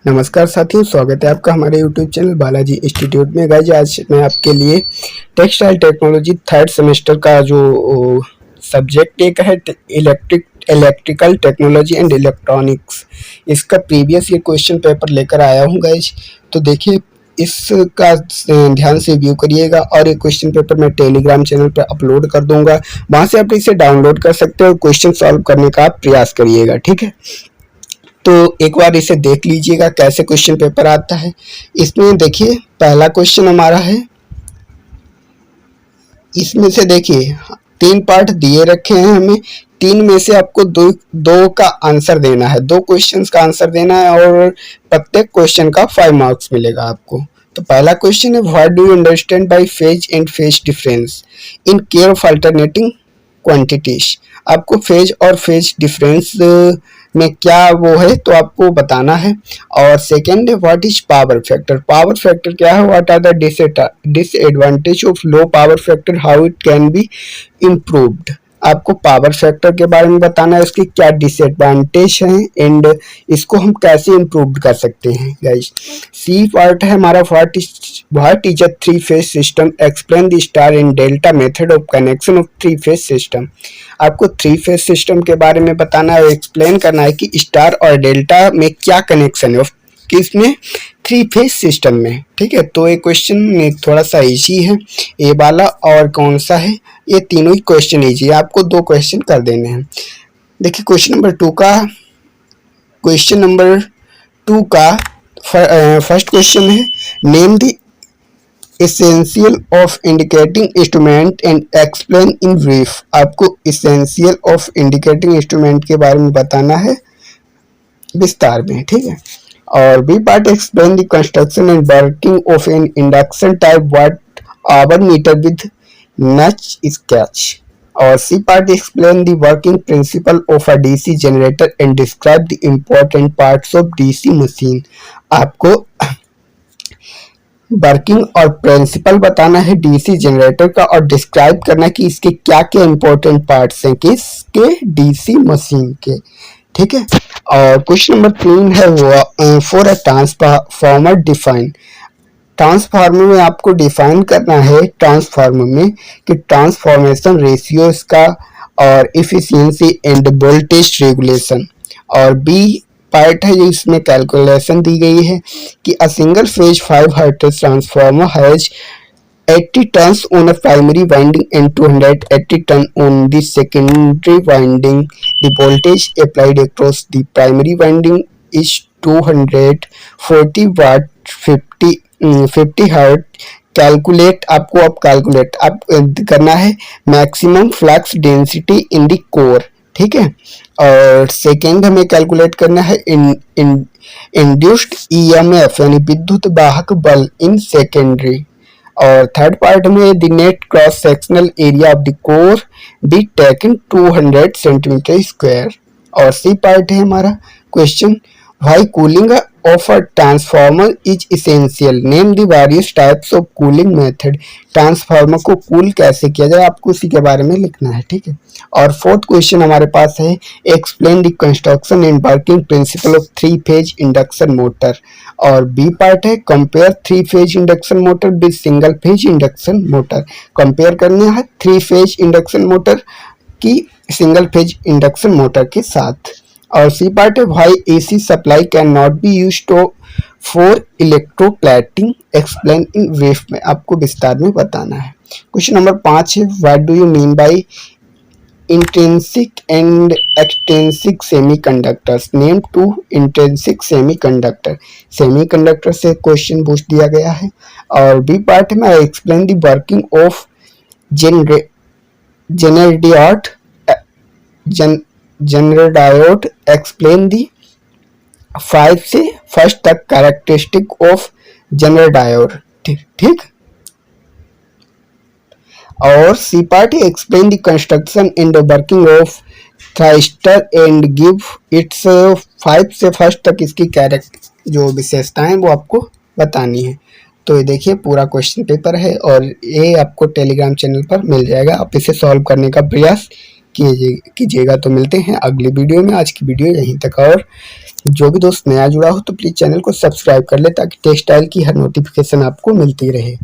नमस्कार साथियों, स्वागत है आपका हमारे YouTube चैनल बालाजी इंस्टीट्यूट में। गाइज आज मैं आपके लिए टेक्सटाइल टेक्नोलॉजी थर्ड सेमेस्टर का जो सब्जेक्ट एक है इलेक्ट्रिकल टेक्नोलॉजी एंड इलेक्ट्रॉनिक्स, इसका प्रीवियस ईयर क्वेश्चन पेपर लेकर आया हूँ गाइज। तो देखिए इसका ध्यान से व्यू करिएगा और ये क्वेश्चन पेपर मैं टेलीग्राम चैनल पर अपलोड कर दूंगा, वहाँ से आप इसे डाउनलोड कर सकते हो। क्वेश्चन सॉल्व करने का आप प्रयास करिएगा, ठीक है। तो एक बार इसे देख लीजिएगा कैसे क्वेश्चन पेपर आता है। इसमें देखिए पहला क्वेश्चन हमारा है, इसमें से देखिए 3 पार्ट दिए रखे हैं हमें, 3 में से आपको दो का आंसर देना है, 2 क्वेश्चंस का आंसर देना है और प्रत्येक क्वेश्चन का 5 मार्क्स मिलेगा आपको। तो पहला क्वेश्चन है, what do you understand by phase and phase difference in care of alternating quantities. आपको फेज और फेज डिफरेंस में क्या वो है तो आपको बताना है। और सेकेंड है, what is power factor. Power factor क्या है, what are the disadvantage of low power factor, how it can be improved. आपको पावर फैक्टर के बारे में बताना है, इसकी क्या डिसएडवांटेज हैं एंड इसको हम कैसे इम्प्रूव कर सकते हैं गाइस। सी पार्ट है हमारा, what is a 3 phase system, explain the star and delta method of connection of 3 phase system. आपको 3 फेज सिस्टम के बारे में बताना है, एक्सप्लेन करना है कि स्टार और डेल्टा में क्या कनेक्शन है किसमें, 3 फेज सिस्टम में, ठीक है। तो ये क्वेश्चन थोड़ा सा इजी है ये वाला, और कौन सा है, ये तीनों ही क्वेश्चन इजी है, आपको 2 क्वेश्चन कर देने हैं। देखिए क्वेश्चन नंबर 2 का फर्स्ट क्वेश्चन है, name the essential of indicating instrument and explain in brief. आपको एसेंशियल ऑफ इंडिकेटिंग इंस्ट्रूमेंट के बारे में बताना है विस्तार में, ठीक है। और B part, explain the construction and working of an induction type watt hour meter with neat sketch. और C part, explain the working principle of a DC generator and describe the important parts of DC machine. आपको working और principle बताना है DC generator का और describe करना है कि इसके क्या क्या इंपॉर्टेंट पार्ट्स हैं किसके, डीसी मशीन के, ठीक है। और क्वेश्चन नंबर 3 है वो, for a transformer define. Transformer में आपको डिफाइन करना है ट्रांसफार्मर में कि ट्रांसफॉर्मेशन रेशियो इसका और इफिशियंसी एंड वोल्टेज रेगुलेशन। और बी पार्ट है, इसमें कैलकुलेशन दी गई है कि a single phase 5 hertz transformer has 80 turns on a primary winding and 280 turn on the secondary winding. The voltage applied across the primary winding is 240 watt 50 hertz. Calculate, आपको अब calculate आप करना है maximum flux density in the core, ठीक है। और second हमें calculate करना है इंड्यूस्ड ईएमएफ यानी विद्युत वाहक बल इन सेकेंडरी। और थर्ड पार्ट में the net cross sectional area of the core be taken 200 centimetre square. और सी पार्ट है हमारा question, why cooling of a transformer is essential, name the various types of cooling method. Transformer को cool कैसे किया जाए आपको उसी के बारे में लिखना है, ठीक है। और फोर्थ क्वेश्चन हमारे पास है, explain the construction and working principle of 3 phase induction motor. और बी पार्ट है, compare 3 phase induction motor with single phase induction motor. Compare करना है 3 फेज इंडक्शन मोटर की सिंगल फेज इंडक्शन मोटर के साथ। और सी पार्ट है, why AC supply can not be used for electroplating, explain in brief में आपको विस्तार में बताना है। क्वेश्चन नंबर 5 है, what do you mean by intrinsic and extrinsic semiconductors, name 2 intrinsic semiconductor. Semiconductor से क्वेश्चन पूछ दिया गया है। और बी पार्ट में, explain the working of general diode, explain the 5 से फर्स्ट तक कैरेक्टरिस्टिक ऑफ जनरल डायोड, ठीक। और C part, explain the construction and working of thyristor and give its 5 से फर्स्ट तक इसकी जो विशेषताएं वो आपको बतानी है। तो ये देखिए पूरा क्वेश्चन पेपर है और ये आपको टेलीग्राम चैनल पर मिल जाएगा, आप इसे सॉल्व करने का प्रयास कीजिएगा। तो मिलते हैं अगली वीडियो में, आज की वीडियो यहीं तक और जो भी दोस्त नया जुड़ा हो तो प्लीज चैनल को सब्सक्राइब कर ले ताकि टेक्सटाइल की हर नोटिफिकेशन आपको मिलती रहे।